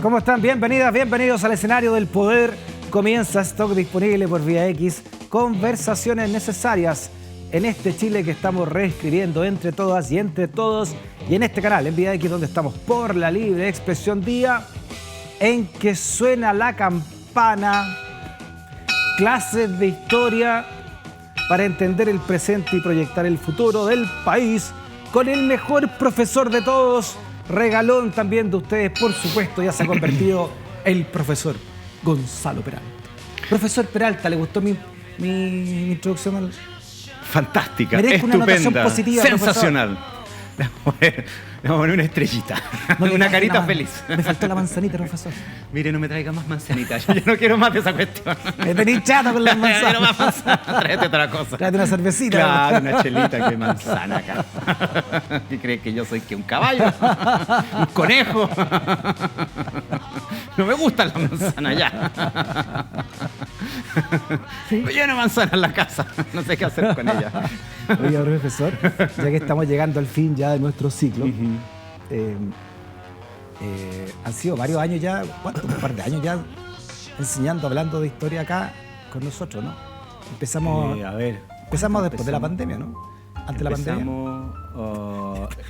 ¿Cómo están? Bienvenidas, bienvenidos al escenario del poder. Comienza Stock Disponible por Vía X. Conversaciones necesarias en este Chile que estamos reescribiendo entre todas y entre todos. Y en este canal, en Vía X, donde estamos por la libre expresión, día en que suena la campana. Clases de historia para entender el presente y proyectar el futuro del país con el mejor profesor de todos, regalón también de ustedes, por supuesto, ya se ha convertido el profesor Gonzalo Peralta. Profesor Peralta, ¿le gustó mi introducción al...? Fantástica, Merezco una anotación estupenda, positiva, sensacional. Le vamos a poner una estrellita, No, una carita feliz. Me faltó la manzanita, profesor. Mire, no me traiga más manzanitas, yo no quiero más de esa cuestión. Me tenéis chato con las manzanas. Quiero más manzanas, tráete otra cosa. Tráete una cervecita. Claro, una chelita, que manzana acá. ¿Qué crees que yo soy que un caballo? ¿Un conejo? No me gustan las manzanas ya. Me lleno manzanas en la casa, no sé qué hacer con ellas. Oiga, profesor, ya que estamos llegando al fin ya de nuestro ciclo, han sido varios años ya, ¿cuántos? Un par de años ya enseñando, hablando de historia acá con nosotros, ¿no? Empezamos después de la pandemia, ¿no? Antes de la pandemia.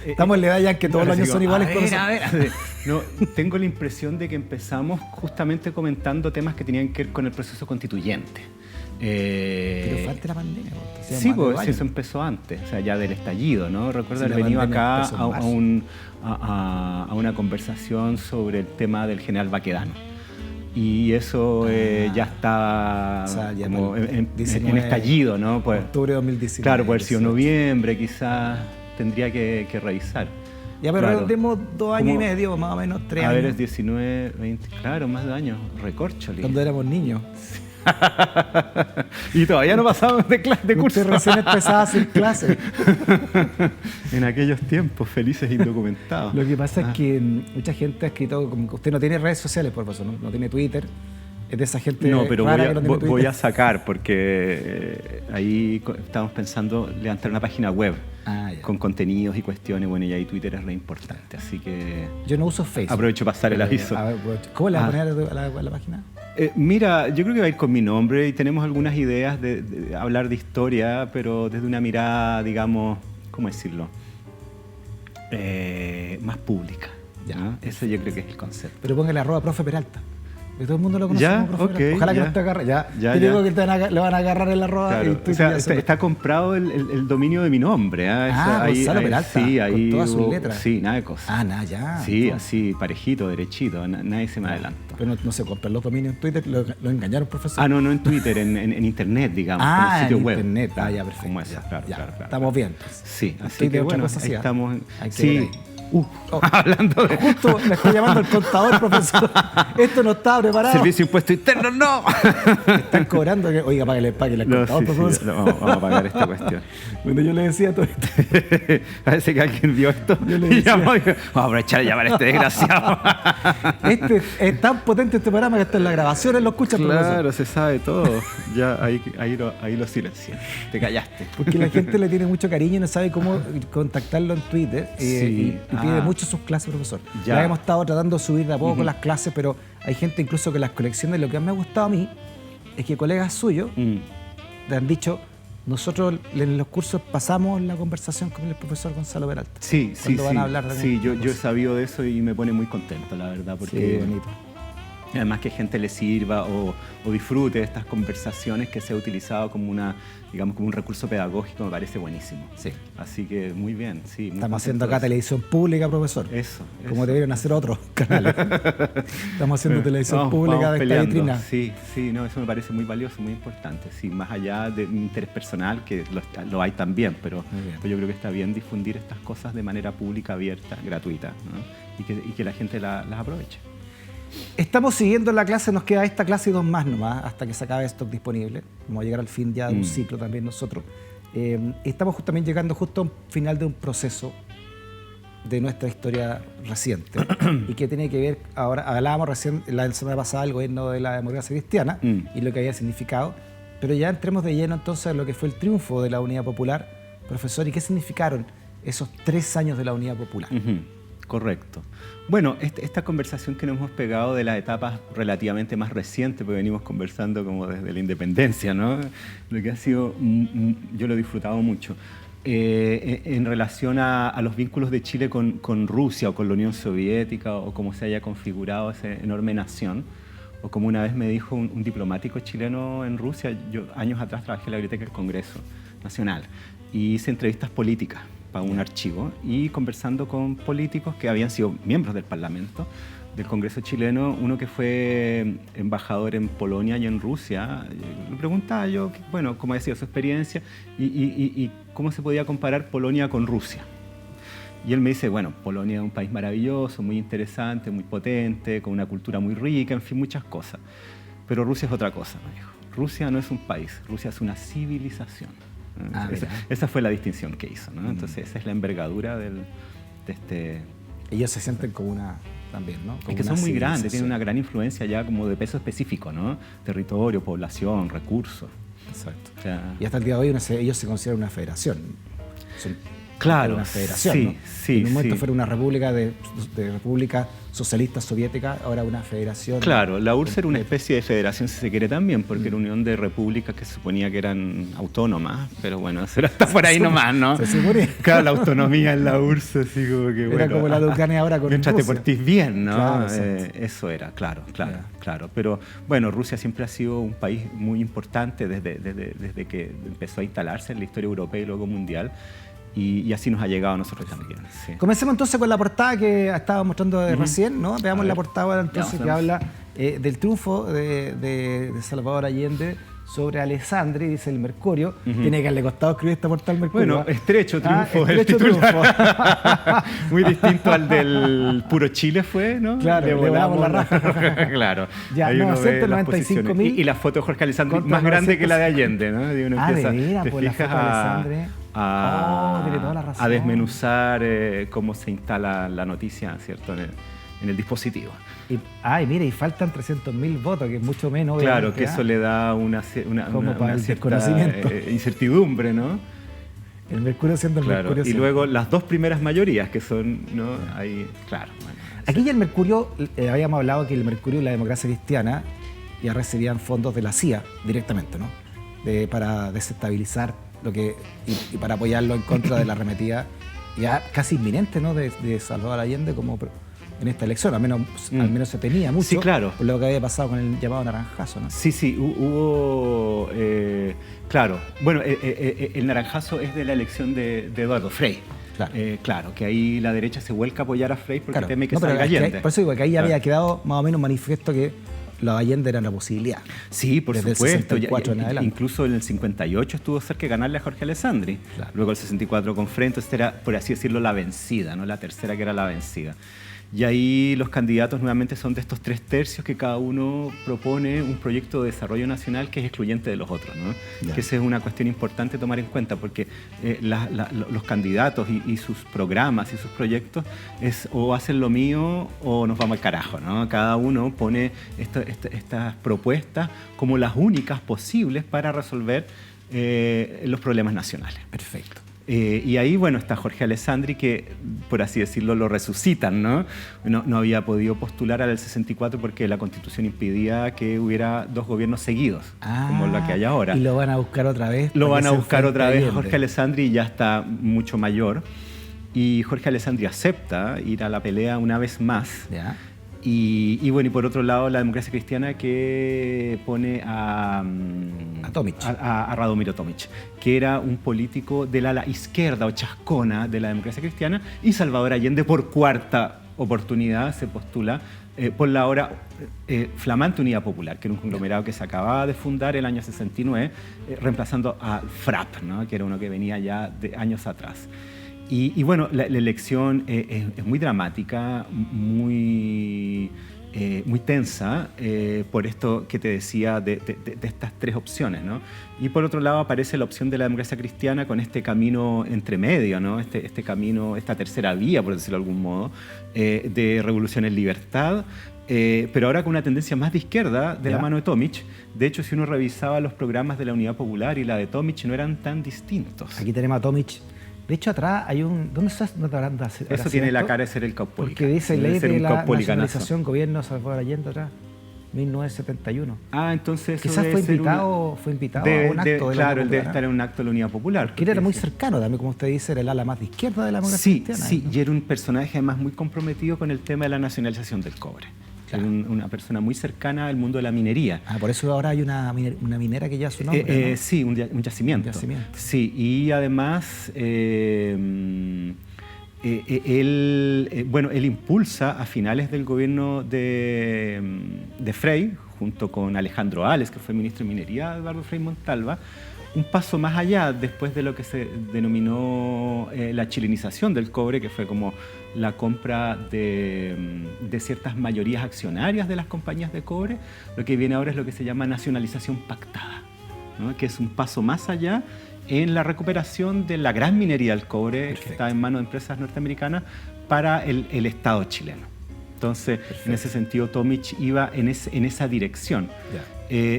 Estamos en la edad ya en que todos los años son iguales. A ver. No, tengo la impresión de que empezamos justamente comentando temas que tenían que ver con el proceso constituyente. Pero fue antes de la pandemia. Sí, pues eso empezó antes, o sea, ya del estallido, ¿no? Recuerdo haber venido acá a una conversación sobre el tema del general Baquedano. Y eso ya está, o sea, ya como en estallido, ¿no? Pues, octubre de 2019. Claro, puede haber sido noviembre, quizás tendría que revisar. Ya, pero redondemos 2 años y medio, más o menos 3 años. A ver, es 19, 20, claro, más de años, recórchole. Cuando éramos niños. Y todavía no pasamos de curso. Usted recién empezaba a hacer clases. En aquellos tiempos felices e indocumentados. Lo que pasa es que mucha gente ha escrito, como que usted no tiene redes sociales, por eso, ¿no? No tiene Twitter. Es de esa gente no, pero rara que no tiene Twitter. Voy a sacar, porque ahí estamos pensando levantar una página web con contenidos y cuestiones. Bueno, y ahí Twitter es re importante, así que... Yo no uso Facebook. Aprovecho para pasar el aviso. A ver, ¿cómo le vas a poner a la página? Mira, yo creo que va a ir con mi nombre y tenemos algunas ideas de hablar de historia, pero desde una mirada, digamos, ¿cómo decirlo? Más pública. ¿No? Ese yo creo que es el concepto. Pero póngale @profe Peralta. Que todo el mundo lo conoce como profe Peralta. Ojalá que no te agarre. Te digo que le van a agarrar el arroba. Claro. Y o sea, está comprado el dominio de mi nombre. Gonzalo Peralta. Sí, ahí con todas sus letras. Sí, nada de cosas. Nada, ya. Sí, entonces, así, parejito, derechito. Nadie se me adelanta. Pero no se compran los dominios en Twitter. ¿Lo engañaron, profesor? No en Twitter, en internet, digamos. En el sitio web. Internet. Ya, perfecto. Como esa, claro. Estamos bien. Pues. Sí, así que bueno, ahí estamos. Sí. Hablando de... Justo le estoy llamando al contador, profesor. Esto no estaba preparado. Servicio Impuesto Interno, no. Están cobrando. Oiga, páguele al contador, profesor. Sí, vamos a pagar esta cuestión. Bueno, yo le decía todo esto. Parece que alguien vio esto. Yo le decía, vamos a aprovechar y llamar a este desgraciado. Es tan potente este programa que hasta en las grabaciones lo escuchan, claro, profesor. Se sabe todo. Ya ahí lo silencié. Te callaste. Porque la gente le tiene mucho cariño y no sabe cómo contactarlo en Twitter. Y pide mucho sus clases, profesor. Ya hemos estado tratando de subir de a poco las clases, pero hay gente incluso que las colecciones. Lo que me ha gustado a mí es que colegas suyos le han dicho: nosotros en los cursos pasamos la conversación con el profesor Gonzalo Peralta. Sí. Van a hablar de sí, yo he sabido de eso y me pone muy contento, la verdad, porque bonito. Además que gente le sirva o disfrute de estas conversaciones, que se ha utilizado como como un recurso pedagógico, me parece buenísimo. Sí. Así que muy bien, sí. Estamos haciendo acá televisión pública, profesor. Eso. Como deberían hacer otros canales. Estamos haciendo televisión pública de esta vitrina. Sí, eso me parece muy valioso, muy importante. Sí, más allá de mi interés personal, que lo hay también, pero yo creo que está bien difundir estas cosas de manera pública, abierta, gratuita, ¿no? y que la gente las aproveche. Estamos siguiendo la clase, nos queda esta clase y 2 más nomás, hasta que se acabe Stock Disponible. Vamos a llegar al fin ya de un ciclo también nosotros. Estamos también llegando justo a un final de un proceso de nuestra historia reciente y que tiene que ver, ahora hablábamos recién la semana pasada del gobierno de la democracia cristiana y lo que había significado, pero ya entremos de lleno entonces en lo que fue el triunfo de la Unidad Popular, profesor, y qué significaron esos 3 años de la Unidad Popular. Correcto. Bueno, esta conversación que nos hemos pegado de las etapas relativamente más recientes, porque venimos conversando como desde la independencia, ¿no? Lo que ha sido, yo lo he disfrutado mucho. En relación a los vínculos de Chile con Rusia o con la Unión Soviética o cómo se haya configurado esa enorme nación, o como una vez me dijo un diplomático chileno en Rusia, yo años atrás trabajé en la Biblioteca del Congreso Nacional y hice entrevistas políticas para un archivo y conversando con políticos que habían sido miembros del Parlamento, del Congreso chileno, uno que fue embajador en Polonia y en Rusia, le preguntaba yo, bueno, cómo había sido su experiencia y cómo se podía comparar Polonia con Rusia. Y él me dice, bueno, Polonia es un país maravilloso, muy interesante, muy potente, con una cultura muy rica, en fin, muchas cosas. Pero Rusia es otra cosa, me dijo. Rusia no es un país, Rusia es una civilización. Esa fue la distinción que hizo, ¿no? Entonces, esa es la envergadura de este... Ellos se sienten como una... también, ¿no? Como es que son muy grandes, tienen una gran influencia ya como de peso específico, ¿no? Territorio, población, recursos. Exacto. O sea, y hasta el día de hoy ellos se consideran una federación. Son claro, una federación, sí, ¿no? sí. En un momento fuera una república de república socialista soviética, ahora una federación. Claro, la URSS era una especie de federación, si se quiere también, porque era una unión de repúblicas que se suponía que eran autónomas, pero bueno, eso está por ahí nomás, ¿no? Se supone. Claro, la autonomía en la URSS, así como que era como la de Ucrania ahora con mientras Rusia. te portís bien, ¿no? Claro, eso era, claro. Pero bueno, Rusia siempre ha sido un país muy importante desde que empezó a instalarse en la historia europea y luego mundial. Y así nos ha llegado a nosotros también. Sí. Comencemos entonces con la portada que estaba mostrando recién, ¿no? Veamos la portada entonces que habla del triunfo de Salvador Allende sobre Alessandri, dice el Mercurio. Tiene que haberle costado escribir esta portada al Mercurio. Bueno, estrecho triunfo del titular. Muy distinto al del Puro Chile fue, ¿no? Claro, le volamos la raja. Claro. Ya, 995.000. Y la foto de Jorge Alessandri más grande que la de Allende, ¿no? Y uno empieza, de veras, te pues, fijas la foto de Alessandri. Tiene toda la razón. A desmenuzar cómo se instala la noticia, ¿cierto? En el dispositivo. Mira, y faltan 300.000 votos, que es mucho menos. Claro, que eso le da una cierta incertidumbre, ¿no? El Mercurio siendo el Mercurio. Y luego las dos primeras mayorías, que son, ¿no? Ahí, claro. Bueno, aquí ya el Mercurio, habíamos hablado que el Mercurio y la democracia cristiana ya recibían fondos de la CIA directamente, ¿no? Para desestabilizar y para apoyarlo en contra de la arremetida ya casi inminente, ¿no? de Salvador Allende como en esta elección, al menos se temía mucho. Sí, claro. Por lo que había pasado con el llamado naranjazo, ¿no? Sí, hubo... claro, bueno, el naranjazo es de la elección de Eduardo Frei. Claro, que ahí la derecha se vuelca a apoyar a Frei porque teme que salga Allende. Por eso digo que ahí había quedado más o menos manifiesto que los Allende eran la posibilidad. Sí, por desde supuesto. El 64 en adelante. Incluso en el 58 estuvo cerca de ganarle a Jorge Alessandri. Claro. Luego el 64 con Frei, entonces era, por así decirlo, la vencida, ¿no? La tercera que era la vencida. Y ahí los candidatos nuevamente son de estos 3/3 que cada uno propone un proyecto de desarrollo nacional que es excluyente de los otros, ¿no? Que esa es una cuestión importante tomar en cuenta porque los candidatos y sus programas y sus proyectos es o hacen lo mío o nos vamos al carajo, ¿no? Cada uno pone estas propuestas como las únicas posibles para resolver los problemas nacionales. Perfecto. Y ahí, bueno, está Jorge Alessandri, que, por así decirlo, lo resucitan, ¿no? No había podido postular al 64 porque la Constitución impedía que hubiera dos gobiernos seguidos, como la que hay ahora. Y lo van a buscar otra vez. Lo van a buscar otra vez. Jorge Alessandri ya está mucho mayor. Y Jorge Alessandri acepta ir a la pelea una vez más. Ya. Y bueno, y por otro lado, la democracia cristiana que pone a Tomic. A Radomiro Tomic, que era un político del ala izquierda o chascona de la democracia cristiana, y Salvador Allende por cuarta oportunidad se postula por la ahora flamante Unidad Popular, que era un conglomerado que se acababa de fundar el año 69, reemplazando al FRAP, ¿no? Que era uno que venía ya de años atrás. Y bueno, la elección es muy dramática, muy tensa, por esto que te decía de estas tres opciones, ¿no? Y por otro lado aparece la opción de la democracia cristiana con este camino entre medio, ¿no? Este camino, esta tercera vía, por decirlo de algún modo, de revolución en libertad, pero ahora con una tendencia más de izquierda de la mano de Tomic. De hecho, si uno revisaba los programas de la Unidad Popular y la de Tomic, no eran tan distintos. Aquí tenemos a Tomic De hecho, atrás hay un... ¿Dónde está? Eso tiene la cara de ser el Caupolicán. Porque dice ley de la nacionalización, gobierno de Salvador Allende atrás, 1971. Entonces quizás fue invitado a un acto de la Claro, él debe estar en un acto de la Unidad Popular. Porque él era muy cercano también, como usted dice, era el ala más de izquierda de la democracia cristiana. Sí, y era un personaje además muy comprometido con el tema de la nacionalización del cobre. Claro. Era una persona muy cercana al mundo de la minería. Por eso ahora hay una minera que lleva su nombre, ¿no? Sí, un yacimiento. Sí, y además... él impulsa a finales del gobierno de Frei, junto con Alejandro Ales, que fue ministro de Minería, Eduardo Frei Montalva, un paso más allá después de lo que se denominó la chilenización del cobre, que fue como la compra de ciertas mayorías accionarias de las compañías de cobre. Lo que viene ahora es lo que se llama nacionalización pactada, ¿no? Que es un paso más allá en la recuperación de la gran minería del cobre. Perfecto. Que está en manos de empresas norteamericanas para el Estado chileno. Entonces, perfecto, en ese sentido, Tomic iba en esa dirección.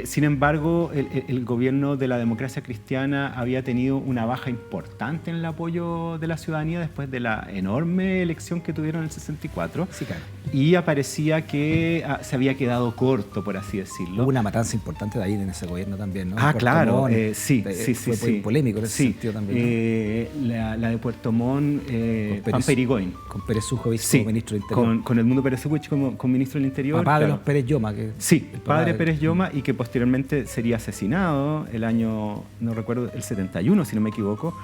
Sin embargo, el gobierno de la democracia cristiana había tenido una baja importante en el apoyo de la ciudadanía después de la enorme elección que tuvieron en el 64. Sí, claro. Y aparecía que se había quedado corto, por así decirlo. Hubo una matanza importante de ahí en ese gobierno también, ¿no? Claro, Montt, sí. Fue polémico en ese sentido también, ¿no? La de Puerto Montt, Pampa Irigoyen. Con Pérez Sujovic como ministro del Interior. Con Edmundo Pérez Sujovic como ministro del Interior. Papá de los Pérez Lloma. Padre Pérez Lloma, y que posteriormente sería asesinado el año, no recuerdo, el 71, si no me equivoco,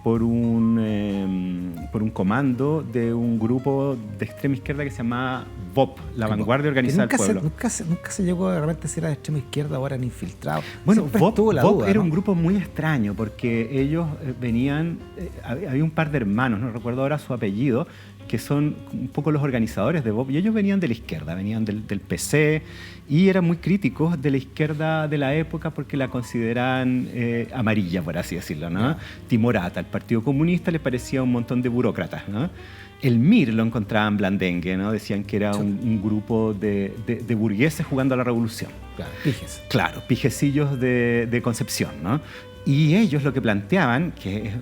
por un comando de un grupo de extrema izquierda que se llamaba VOP, la Vanguardia Organizada del Pueblo. Nunca se llegó a realmente si era de extrema izquierda o eran infiltrados. Bueno, VOP era un grupo muy extraño porque ellos venían, había un par de hermanos, no recuerdo ahora su apellido, que son un poco los organizadores de VOP, y ellos venían de la izquierda, venían del PC, y eran muy críticos de la izquierda de la época porque la consideran amarilla, por así decirlo, ¿no? Timorata. El Partido Comunista les parecía un montón de burócratas, ¿no? El MIR lo encontraban blandengue, ¿no? Decían que era un grupo de burgueses jugando a la revolución. Claro, pijes. Claro, pijecillos de Concepción, ¿no? Y ellos lo que planteaban, que es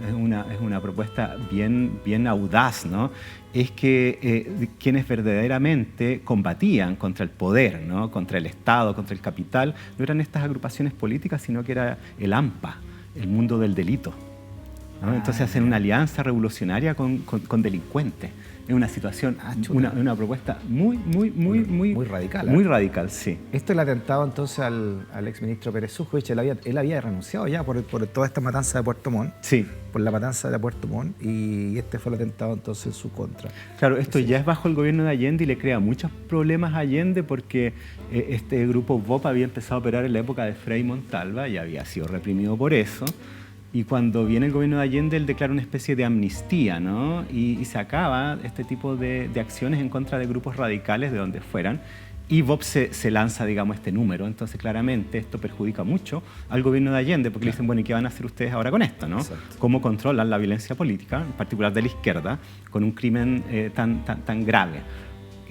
una propuesta bien audaz, ¿no? Es que quienes verdaderamente combatían contra el poder, ¿no? Contra el Estado, contra el capital, no eran estas agrupaciones políticas, sino que era el AMPA, el mundo del delito, ¿no? Entonces hacen una alianza revolucionaria con delincuentes. Es una situación, una propuesta muy radical. Muy radical, sí. Esto es el atentado entonces al exministro Pérez Sujovic. Él había renunciado ya por toda esta matanza de Puerto Montt. Sí. Por la matanza de Puerto Montt, y este fue el atentado entonces en su contra. Claro, esto ya es bajo el gobierno de Allende y le crea muchos problemas a Allende porque este grupo VOP había empezado a operar en la época de Frei Montalva y había sido reprimido por eso. Y cuando viene el gobierno de Allende, él declara una especie de amnistía, ¿no? Y se acaba este tipo de acciones en contra de grupos radicales de donde fueran. Y VOP se lanza, digamos, este número. Entonces, claramente, esto perjudica mucho al gobierno de Allende, porque le dicen, bueno, ¿y qué van a hacer ustedes ahora con esto, no? Exacto. ¿Cómo controlan la violencia política, en particular de la izquierda, con un crimen tan grave?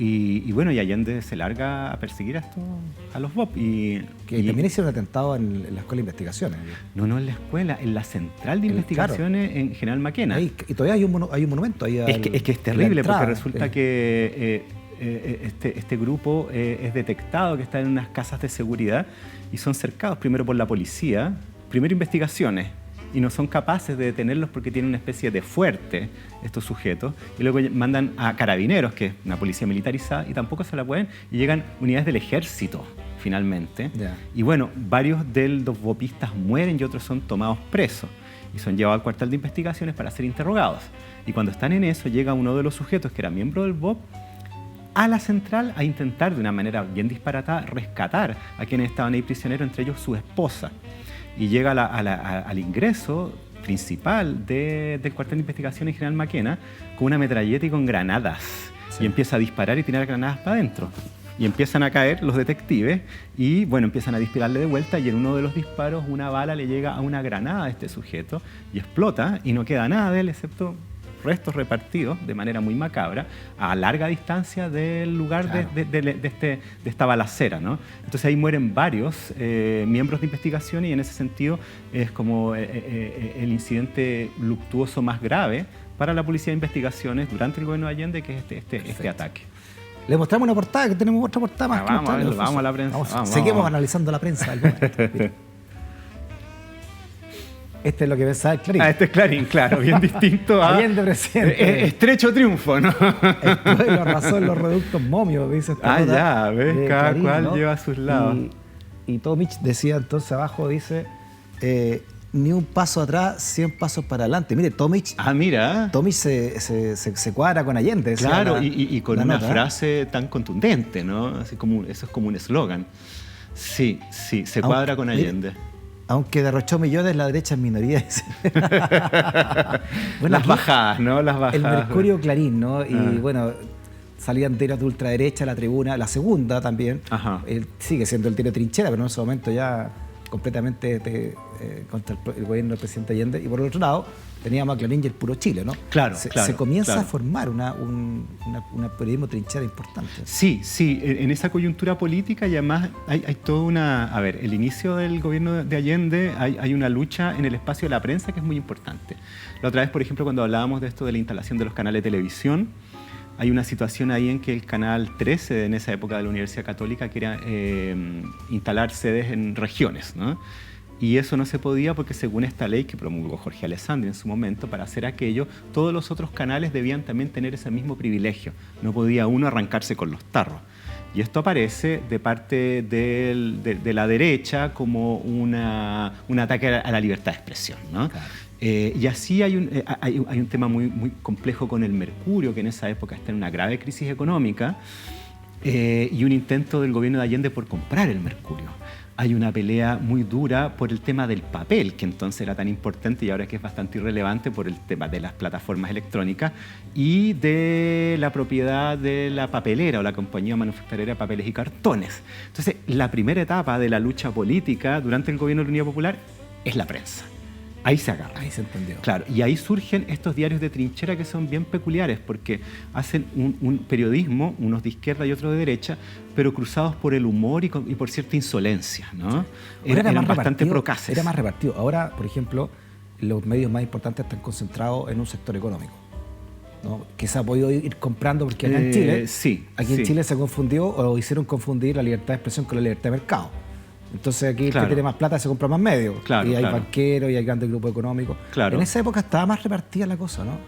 Y bueno, y Allende se larga a perseguir a los VOP. Y también hicieron atentado en la Escuela de Investigaciones. No en la escuela, en la Central de Investigaciones, claro, en General Maquena. Y todavía hay un monumento ahí. Es que es terrible, porque resulta que este grupo es detectado que está en unas casas de seguridad y son cercados primero por la policía, primero investigaciones, y no son capaces de detenerlos porque tienen una especie de fuerte estos sujetos, y luego mandan a carabineros, que es una policía militarizada, y tampoco se la pueden, y llegan unidades del ejército finalmente. Y bueno, varios de los vopistas mueren y otros son tomados presos y son llevados al cuartel de investigaciones para ser interrogados. Y cuando están en eso, llega uno de los sujetos que era miembro del VOP a la central a intentar de una manera bien disparatada rescatar a quienes estaban ahí prisioneros, entre ellos su esposa. Y llega al ingreso principal del cuartel de investigación en General Maquena con una metralleta y con granadas. Sí. Y empieza a disparar y tirar granadas para adentro. Y empiezan a caer los detectives y, bueno, empiezan a dispararle de vuelta, y en uno de los disparos una bala le llega a una granada a este sujeto y explota y no queda nada de él excepto restos repartidos de manera muy macabra a larga distancia del lugar de esta balacera, ¿no? Entonces ahí mueren varios miembros de investigación y en ese sentido es como el incidente luctuoso más grave para la Policía de Investigaciones durante el gobierno de Allende, que es este ataque. Le mostramos una portada, que tenemos otra portada más. Vamos a la prensa. Seguimos analizando la prensa. Este es lo que pensaba el Clarín. Este es Clarín, claro, bien distinto a Allende presidente. Estrecho triunfo, ¿no? El pueblo arrasó en los reductos momios, dice esta nota. Ya, ves, cada Clarín, cual ¿no? lleva a sus lados. Y Tomich decía entonces abajo, dice, ni un paso atrás, 100 pasos para adelante. Mire, Tomich se cuadra con Allende. Claro, y con una frase tan contundente, ¿no? Así como, eso es como un eslogan. Sí, se cuadra con Allende. Aunque derrochó millones, la derecha es minoría. Bueno, las bajadas, ¿no? Las bajadas. El Mercurio Clarín, ¿no? Y bueno, salían tiros de ultraderecha, la tribuna, la segunda también. Sigue siendo el tiro de trinchera, pero en ese momento ya completamente contra el gobierno del presidente Allende. Y por el otro lado, teníamos a Clarín y el Puro Chile, ¿no? Se comienza a formar un periodismo trinchera importante. Sí, en esa coyuntura política y además hay toda una... A ver, el inicio del gobierno de Allende hay una lucha en el espacio de la prensa que es muy importante. La otra vez, por ejemplo, cuando hablábamos de esto de la instalación de los canales de televisión, hay una situación ahí en que el Canal 13, en esa época de la Universidad Católica, quería instalar sedes en regiones, ¿no? Y eso no se podía porque según esta ley que promulgó Jorge Alessandri en su momento, para hacer aquello, todos los otros canales debían también tener ese mismo privilegio. No podía uno arrancarse con los tarros. Y esto aparece de parte de la derecha como un ataque a la libertad de expresión, ¿no? Claro. Y así hay un tema muy complejo con el Mercurio, que en esa época está en una grave crisis económica, y un intento del gobierno de Allende por comprar el Mercurio. Hay una pelea muy dura por el tema del papel, que entonces era tan importante y ahora que es bastante irrelevante por el tema de las plataformas electrónicas y de la propiedad de la papelera o la compañía manufacturera de papeles y cartones. Entonces, la primera etapa de la lucha política durante el gobierno de la Unidad Popular es la prensa. Ahí se agarra. Ahí se entendió. Claro, y ahí surgen estos diarios de trinchera que son bien peculiares porque hacen un periodismo, unos de izquierda y otros de derecha, pero cruzados por el humor y por cierta insolencia, ¿no? Eran bastante procaces. Era más repartido. Ahora, por ejemplo, los medios más importantes están concentrados en un sector económico, ¿no? Que se ha podido ir comprando porque acá en Chile, en Chile se confundió o hicieron confundir la libertad de expresión con la libertad de mercado. Entonces aquí el que tiene más plata se compra más medios. Y hay banqueros y hay grandes grupos económicos. En esa época estaba más repartida la cosa, ¿no?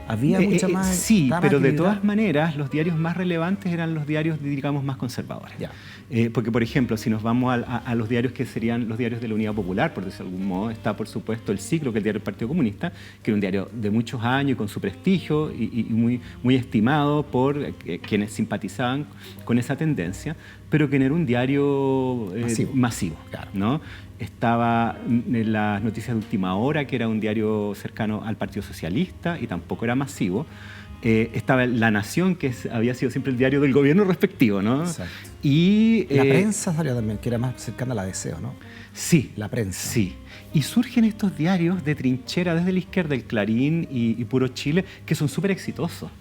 Había mucha más... Sí, pero de todas maneras los diarios más relevantes eran los diarios, digamos, más conservadores. Porque, por ejemplo, si nos vamos a los diarios que serían los diarios de la Unidad Popular, por decirlo de algún modo, está, por supuesto, El Ciclo, que es el diario del Partido Comunista, que era un diario de muchos años y con su prestigio y muy estimado por quienes simpatizaban con esa tendencia, pero que no era un diario masivo, ¿no? Estaba en las Noticias de Última Hora, que era un diario cercano al Partido Socialista y tampoco era masivo. Estaba La Nación, que había sido siempre el diario del gobierno respectivo, ¿no? Exacto. Y la prensa salió también, que era más cercana a la Deseo, ¿no? Sí. La prensa. Sí. Y surgen estos diarios de trinchera desde la izquierda, el Clarín y Puro Chile, que son súper exitosos.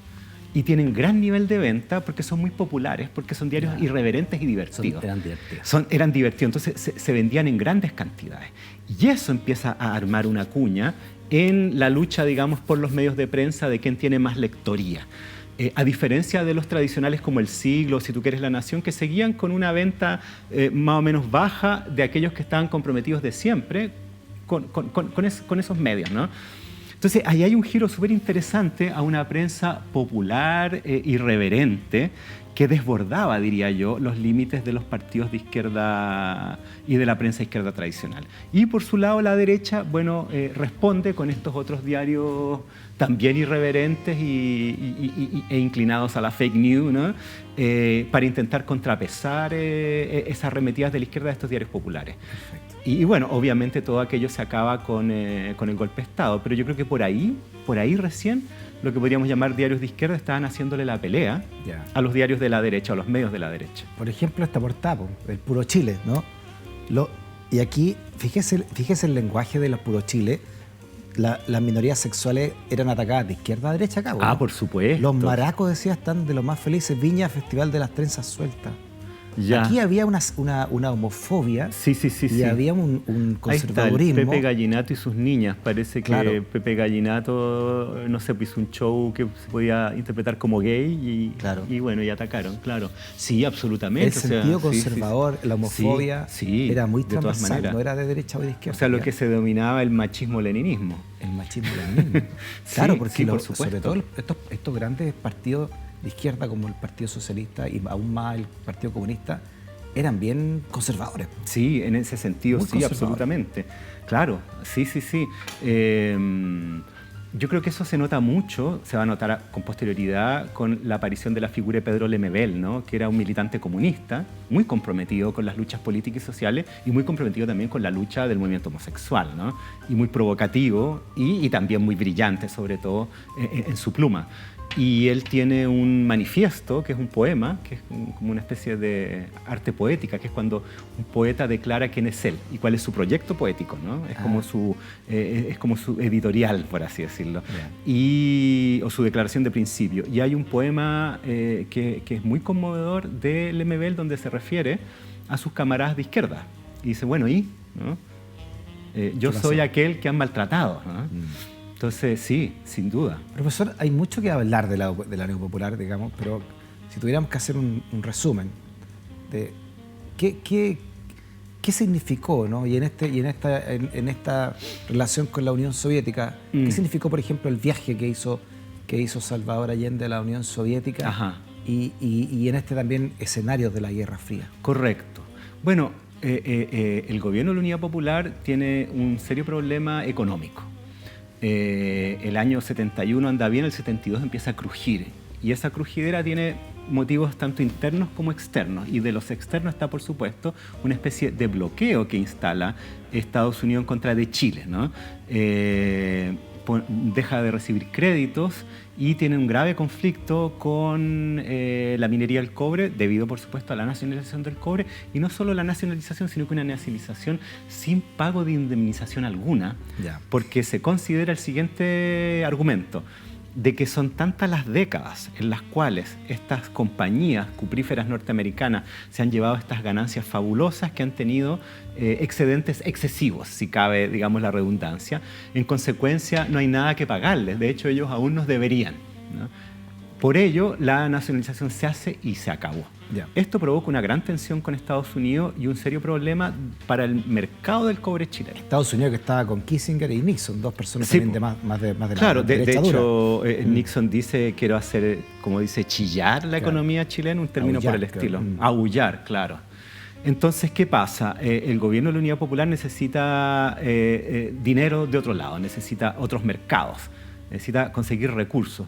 Y tienen gran nivel de venta porque son muy populares, porque son diarios irreverentes y divertidos. Eran divertidos, entonces se vendían en grandes cantidades. Y eso empieza a armar una cuña en la lucha, digamos, por los medios de prensa de quién tiene más lectoría. A diferencia de los tradicionales como El Siglo, si tú quieres La Nación, que seguían con una venta más o menos baja de aquellos que estaban comprometidos de siempre con esos medios, ¿no? Entonces, ahí hay un giro súper interesante a una prensa popular, irreverente, que desbordaba, diría yo, los límites de los partidos de izquierda y de la prensa izquierda tradicional. Y por su lado, la derecha, bueno, responde con estos otros diarios también irreverentes e inclinados a la fake news, ¿no? Para intentar contrapesar esas arremetidas de la izquierda de estos diarios populares. Perfecto. Y bueno, obviamente todo aquello se acaba con el golpe de Estado, pero yo creo que por ahí recién lo que podríamos llamar diarios de izquierda estaban haciéndole la pelea a los diarios de la derecha, a los medios de la derecha. Por ejemplo, esta portada, el Puro Chile, ¿no? Y aquí, fíjese el lenguaje de los Puro Chile, las minorías sexuales eran atacadas de izquierda a derecha acá. Ah, por supuesto. Los maracos, decía, están de los más felices. Viña, Festival de las Trenzas Sueltas. Ya. Aquí había una homofobia y había un conservadurismo. Ahí está el Pepe Gallinato y sus niñas. Parece que Pepe Gallinato, no sé, hizo un show que se podía interpretar como gay y bueno, y atacaron, claro. Sí, absolutamente. El sentido conservador, la homofobia era muy transversal, no era de derecha o de izquierda. O sea, lo que se denominaba el machismo-leninismo. El machismo-leninismo. Claro, porque sobre todo estos grandes partidos de izquierda como el Partido Socialista y aún más el Partido Comunista eran bien conservadores. Sí, en ese sentido, sí, absolutamente. Claro, sí. Yo creo que eso se nota mucho, se va a notar con posterioridad con la aparición de la figura de Pedro Lemebel, ¿no? Que era un militante comunista, muy comprometido con las luchas políticas y sociales y muy comprometido también con la lucha del movimiento homosexual, ¿no? Y muy provocativo y también muy brillante, sobre todo en su pluma. Y él tiene un manifiesto, que es un poema, que es como una especie de arte poética, que es cuando un poeta declara quién es él y cuál es su proyecto poético, ¿no? Es como su editorial, por así decirlo, o su declaración de principio. Y hay un poema que es muy conmovedor de Lemebel, donde se refiere a sus camaradas de izquierda. Y dice, bueno, ¿no? Yo soy aquel que han maltratado, ¿no? Entonces, sí, sin duda. Profesor, hay mucho que hablar de la Unión Popular, digamos, pero si tuviéramos que hacer un resumen de qué significó, ¿no? Y en esta relación con la Unión Soviética, ¿qué significó, por ejemplo, el viaje que hizo Salvador Allende a la Unión Soviética? Ajá. Y en también escenario de la Guerra Fría? Correcto. Bueno, el gobierno de la Unidad Popular tiene un serio problema económico. El año 71 anda bien, el 72 empieza a crujir. Y esa crujidera tiene motivos tanto internos como externos. Y de los externos está, por supuesto, una especie de bloqueo que instala Estados Unidos en contra de Chile, ¿no? Deja de recibir créditos y tiene un grave conflicto con la minería del cobre, debido, por supuesto, a la nacionalización del cobre. Y no solo la nacionalización, sino que una nacionalización sin pago de indemnización alguna, porque se considera el siguiente argumento, de que son tantas las décadas en las cuales estas compañías cupríferas norteamericanas se han llevado estas ganancias fabulosas que han tenido excedentes excesivos, si cabe, digamos, la redundancia. En consecuencia, no hay nada que pagarles. De hecho, ellos aún nos deberían, ¿no? Por ello, la nacionalización se hace y se acabó. Esto provoca una gran tensión con Estados Unidos y un serio problema para el mercado del cobre chileno. Estados Unidos, que estaba con Kissinger y Nixon, dos personas también de más de claro, la de hecho, Nixon dice, quiero hacer, como dice, chillar la economía chilena, un término aullar, por el estilo. Aullar, claro. Entonces, ¿qué pasa? El gobierno de la Unidad Popular necesita dinero de otro lado, necesita otros mercados, necesita conseguir recursos.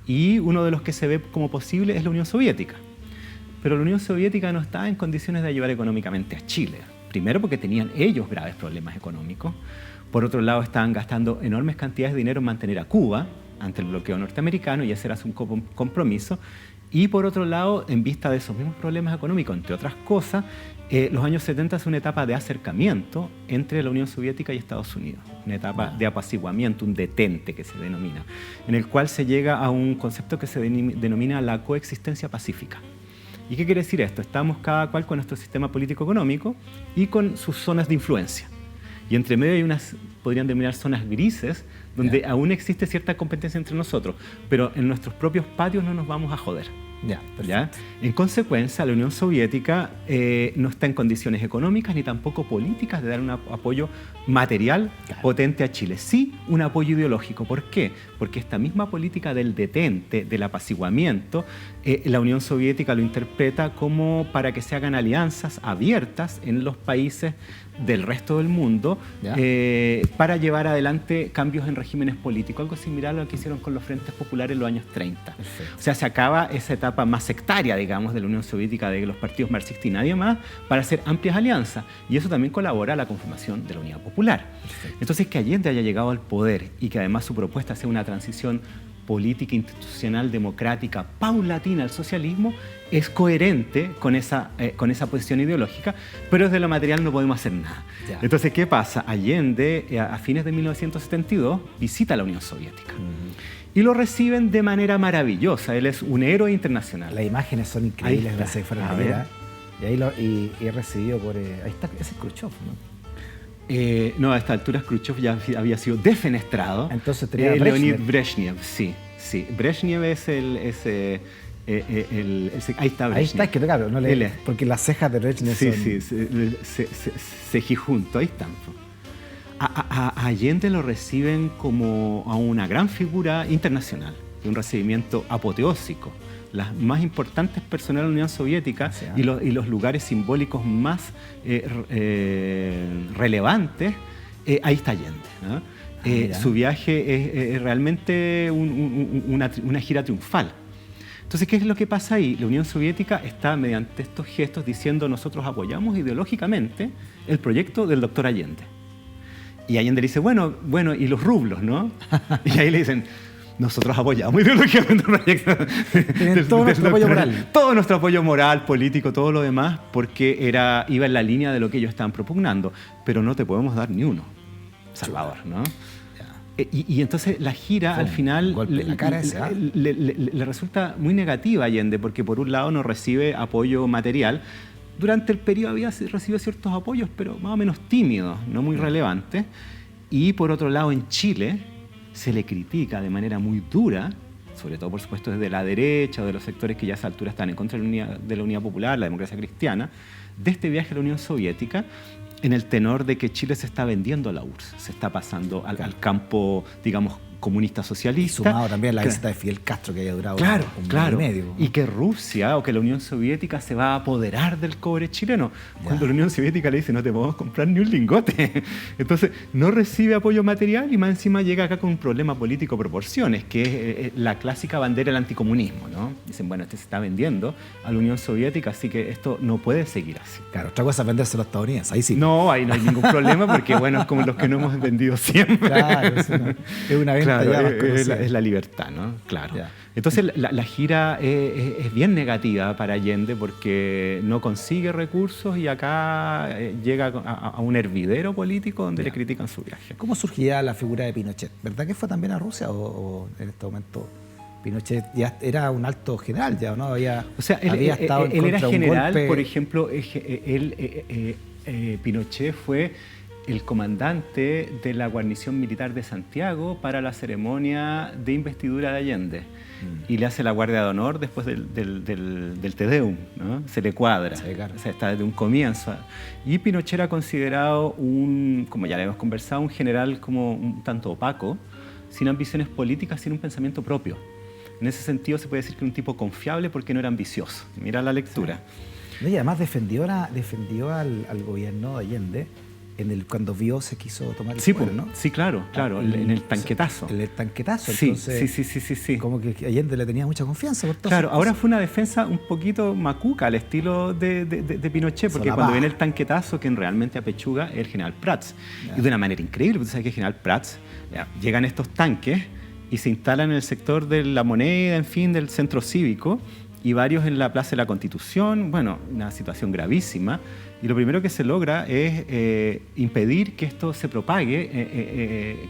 Y uno de los que se ve como posible es la Unión Soviética. Pero la Unión Soviética no estaba en condiciones de ayudar económicamente a Chile. Primero porque tenían ellos graves problemas económicos. Por otro lado, estaban gastando enormes cantidades de dinero en mantener a Cuba ante el bloqueo norteamericano, y ese era su compromiso. Y por otro lado, en vista de esos mismos problemas económicos, entre otras cosas, los años 70 es una etapa de acercamiento entre la Unión Soviética y Estados Unidos, una etapa de apaciguamiento, un detente que se denomina, en el cual se llega a un concepto que se denomina la coexistencia pacífica. ¿Y qué quiere decir esto? Estamos cada cual con nuestro sistema político-económico y con sus zonas de influencia. Y entre medio hay unas, podrían denominar zonas grises, donde aún existe cierta competencia entre nosotros, pero en nuestros propios patios no nos vamos a joder. ¿Ya? En consecuencia, la Unión Soviética no está en condiciones económicas ni tampoco políticas de dar un apoyo material potente a Chile. Sí, un apoyo ideológico. ¿Por qué? Porque esta misma política del detente, del apaciguamiento, la Unión Soviética lo interpreta como para que se hagan alianzas abiertas en los países del resto del mundo para llevar adelante cambios en regímenes políticos, algo similar a lo que hicieron con los frentes populares en los años 30. Perfecto. O sea, se acaba esa etapa más sectaria, digamos, de la Unión Soviética, de los partidos marxistas y nadie más, para hacer amplias alianzas, y eso también colabora a la conformación de la Unidad Popular. Perfecto. Entonces, que Allende haya llegado al poder y que además su propuesta sea una transición política institucional democrática paulatina al socialismo es coherente con esa posición ideológica, pero desde lo material no podemos hacer nada. Ya. Entonces, ¿qué pasa? Allende, a fines de 1972, visita la Unión Soviética. Y lo reciben de manera maravillosa. Él es un héroe internacional. Las imágenes son increíbles. Ahí está. Fuera A de ver. y recibido por... ahí está, ese es Khrushchev, ¿no? No, a esta altura Khrushchev ya había sido defenestrado. Entonces tenía Leonid Brezhnev, sí. Brezhnev es el ahí está Brezhnev. Ahí está, es que claro, no Él le, es. porque las cejas de Brezhnev Sí, son... sí, cejijunto, ahí están. A Allende lo reciben como a una gran figura internacional, un recibimiento apoteósico. Las más importantes personas de la Unión Soviética y los lugares simbólicos más relevantes, ahí está Allende, ¿no? Su viaje es realmente una gira triunfal. Entonces, ¿qué es lo que pasa ahí? La Unión Soviética está, mediante estos gestos, diciendo nosotros apoyamos ideológicamente el proyecto del doctor Allende. Y Allende le dice, bueno, y los rublos, ¿no? Y ahí le dicen, nosotros apoyamos ideológicamente el proyecto. Tienen todo nuestro apoyo moral. Todo nuestro apoyo moral, político, todo lo demás, porque iba en la línea de lo que ellos estaban propugnando. Pero no te podemos dar ni uno, Salvador, ¿no? Y entonces la gira al final le resulta muy negativa a Allende, porque por un lado no recibe apoyo material. Durante el periodo había recibido ciertos apoyos, pero más o menos tímidos, no muy relevantes. Y por otro lado, en Chile se le critica de manera muy dura, sobre todo por supuesto desde la derecha o de los sectores que ya a esa altura están en contra de la Unidad Popular, la democracia cristiana, de este viaje a la Unión Soviética, en el tenor de que Chile se está vendiendo a la URSS, se está pasando al campo, digamos, comunista socialista. Y sumado también la visita de Fidel Castro, que haya durado un claro. año y medio. Y que Rusia o que la Unión Soviética se va a apoderar del cobre chileno. Cuando la Unión Soviética le dice no te podemos comprar ni un lingote. Entonces no recibe apoyo material y más encima llega acá con un problema político proporciones, que es la clásica bandera del anticomunismo, ¿no? Dicen, bueno, este se está vendiendo a la Unión Soviética, así que esto no puede seguir así. Claro, otra cosa es venderse a los estadounidenses, ahí sí. No, ahí no hay ningún problema porque, bueno, es como los que no hemos vendido siempre. Claro, es una venta ya más conocida. Es la libertad, ¿no? Claro. Ya. Entonces la gira es bien negativa para Allende porque no consigue recursos y acá llega a un hervidero político donde le critican su viaje. ¿Cómo surgía la figura de Pinochet? ¿Verdad que fue también a Rusia o en este momento Pinochet ya era un alto general ya, ¿no? Había estado él era general, golpe. por ejemplo, Pinochet fue el comandante de la guarnición militar de Santiago para la ceremonia de investidura de Allende. Y le hace la guardia de honor después del Te Deum, ¿no? Se le cuadra. O sea, está desde un comienzo. Y Pinochet era considerado como ya le hemos conversado, un general como un tanto opaco, sin ambiciones políticas, sin un pensamiento propio. En ese sentido se puede decir que era un tipo confiable porque no era ambicioso. Mira la lectura. Sí. Y además defendió al gobierno de Allende cuando vio se quiso tomar el poder, ¿no? Sí, claro, en el tanquetazo. En el tanquetazo, sí, entonces, sí. Como que Allende le tenía mucha confianza por todo. Claro, ahora fue una defensa un poquito macuca al estilo de Pinochet, porque cuando viene el tanquetazo, quien realmente apechuga es el general Prats. Y de una manera increíble, porque tú sabes que el general Prats, llegan estos tanques y se instalan en el sector de la Moneda, en fin, del centro cívico, y varios en la Plaza de la Constitución. Bueno, una situación gravísima. Y lo primero que se logra es impedir que esto se propague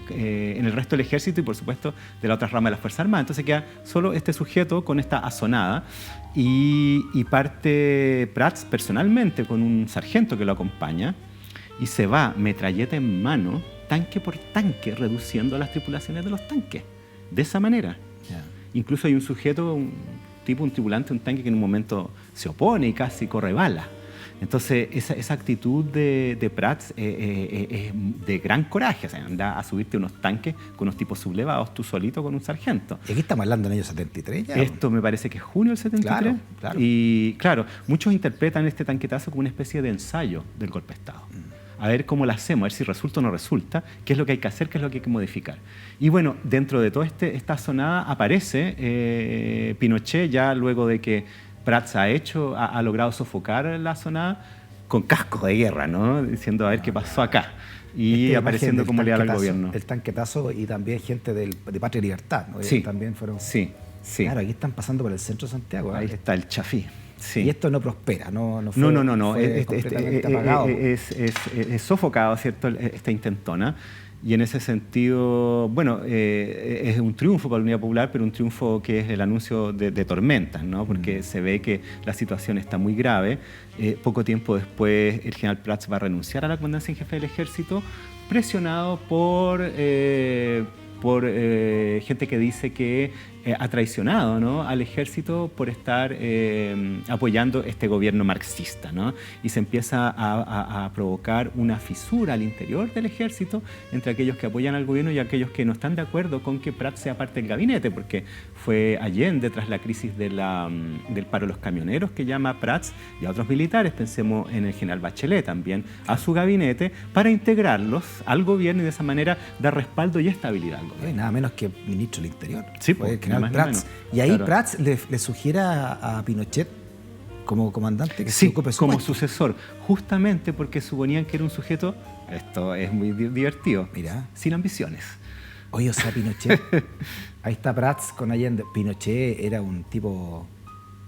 en el resto del ejército y, por supuesto, de la otra rama de las Fuerzas Armadas. Entonces queda solo este sujeto con esta azonada y parte Prats personalmente con un sargento que lo acompaña y se va metralleta en mano, tanque por tanque, reduciendo las tripulaciones de los tanques. De esa manera. Incluso hay un sujeto, un tripulante, un tanque que en un momento se opone y casi corre bala. Entonces, esa actitud de Prats es de gran coraje. O sea, anda a subirte unos tanques con unos tipos sublevados, tú solito con un sargento. Y aquí estamos hablando del año 73 ya. Esto me parece que es junio del 73. Claro. Y claro, muchos interpretan este tanquetazo como una especie de ensayo del golpe de Estado. A ver cómo lo hacemos, a ver si resulta o no resulta, qué es lo que hay que hacer, qué es lo que hay que modificar. Y bueno, dentro de toda esta sonada aparece Pinochet, ya luego de que Prats ha logrado sofocar la sonada con cascos de guerra, ¿no? Diciendo a ver qué pasó acá. y apareciendo como leal al gobierno. El tanquetazo y también gente de Patria y Libertad, ¿no? Sí, también fueron... sí. Claro, aquí están pasando por el centro de Santiago. Ahí está el Chafí. Sí. Y esto no prospera, no fue completamente apagado. Es sofocado, ¿cierto? Esta intentona. Y en ese sentido, bueno, es un triunfo para la Unidad Popular, pero un triunfo que es el anuncio de tormentas, ¿no? Porque se ve que la situación está muy grave. Poco tiempo después, el general Prats va a renunciar a la comandancia en jefe del Ejército, presionado por gente que dice que ha traicionado, ¿no?, al ejército por estar apoyando este gobierno marxista, ¿no? Y se empieza a provocar una fisura al interior del ejército entre aquellos que apoyan al gobierno y aquellos que no están de acuerdo con que Prats sea parte del gabinete, porque fue Allende, tras la crisis del paro de los camioneros, que llama a Prats y a otros militares, pensemos en el general Bachelet también, a su gabinete para integrarlos al gobierno y de esa manera dar respaldo y estabilidad al gobierno. Nada menos que ministro del Interior. Sí, fue el general Prats. Y ahí claro, Prats le sugiere a Pinochet como comandante que se ocupe su como puesto. Sucesor, justamente porque suponían que era un sujeto, esto es muy divertido, mira, sin ambiciones. Oye, o sea, Pinochet, ahí está Prats con Allende. Pinochet era un tipo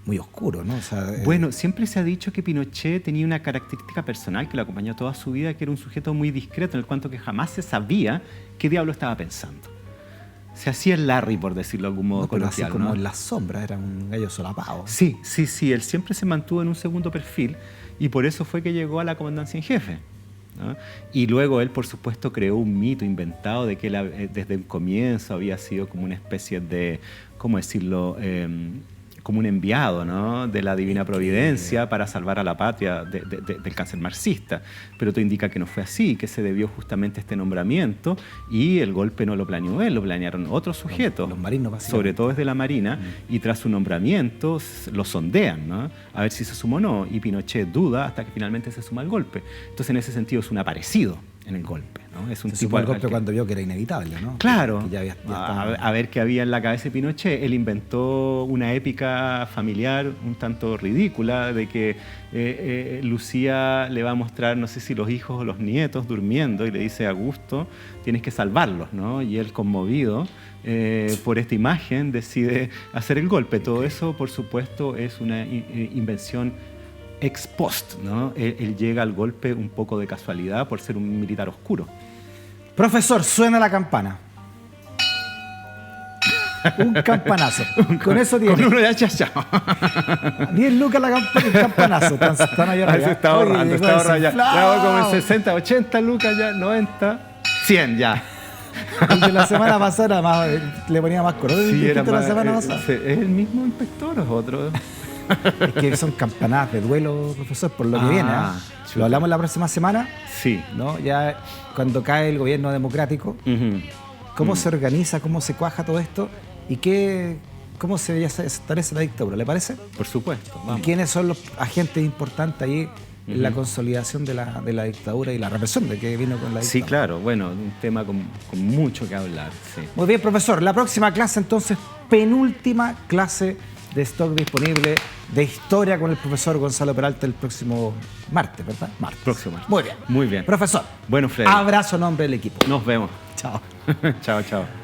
muy oscuro, ¿no? O sea, bueno, siempre se ha dicho que Pinochet tenía una característica personal que lo acompañó toda su vida, que era un sujeto muy discreto, en el cuanto que jamás se sabía qué diablo estaba pensando. Se hacía el Larry, por decirlo de algún modo coloquial, así como ¿no? En la sombra, era un gallo solapado. Sí, él siempre se mantuvo en un segundo perfil y por eso fue que llegó a la comandancia en jefe, ¿no? Y luego él, por supuesto, creó un mito inventado de que él desde el comienzo había sido como una especie de, ¿cómo decirlo?, como un enviado, ¿no?, de la Divina Providencia para salvar a la patria del cáncer marxista. Pero todo indica que no fue así, que se debió justamente a este nombramiento y el golpe no lo planeó él, lo planearon otros sujetos, los marinos, sobre todo desde la Marina, y tras su nombramiento lo sondean, ¿no?, a ver si se sumó o no, y Pinochet duda hasta que finalmente se suma al golpe. Entonces, en ese sentido, es un aparecido en el golpe, ¿no? Es un se tipo sumó al golpe cuando vio que era inevitable, ¿no? Claro, que ya estaba... a ver qué había en la cabeza de Pinochet. Él inventó una épica familiar un tanto ridícula de que Lucía le va a mostrar, no sé si los hijos o los nietos durmiendo, y le dice: Augusto, tienes que salvarlos, ¿no? Y él, conmovido por esta imagen, decide hacer el golpe. Todo eso, por supuesto, es una invención ex post, ¿no? Él llega al golpe un poco de casualidad por ser un militar oscuro. Profesor, suena la campana. Un campanazo. Con eso tiene. Con uno ya chachao. 10 lucas el campanazo. Están allá arriba. Está ahorrando, ya voy como en 60, 80 lucas ya, 90, 100 ya. El de la semana pasada más, le ponía más color. Sí, era la semana pasada. ¿Es el mismo inspector o es otro? Es que son campanadas de duelo, profesor, por lo que viene. Lo hablamos la próxima semana. Sí. ¿No? Ya cuando cae el gobierno democrático, cómo se organiza, cómo se cuaja todo esto y cómo se establece la dictadura, ¿le parece? Por supuesto. Vamos. ¿Y quiénes son los agentes importantes ahí en la consolidación de la dictadura y la represión de que vino con la dictadura? Sí, claro. Bueno, un tema con mucho que hablar. Sí. Muy bien, profesor. La próxima clase, entonces, penúltima clase de stock disponible de historia con el profesor Gonzalo Peralta el próximo martes, ¿verdad? Próximo martes. Muy bien. Muy bien. Profesor. Bueno, Freddy. Abrazo en nombre del equipo. Nos vemos. Chao. Chao, chao.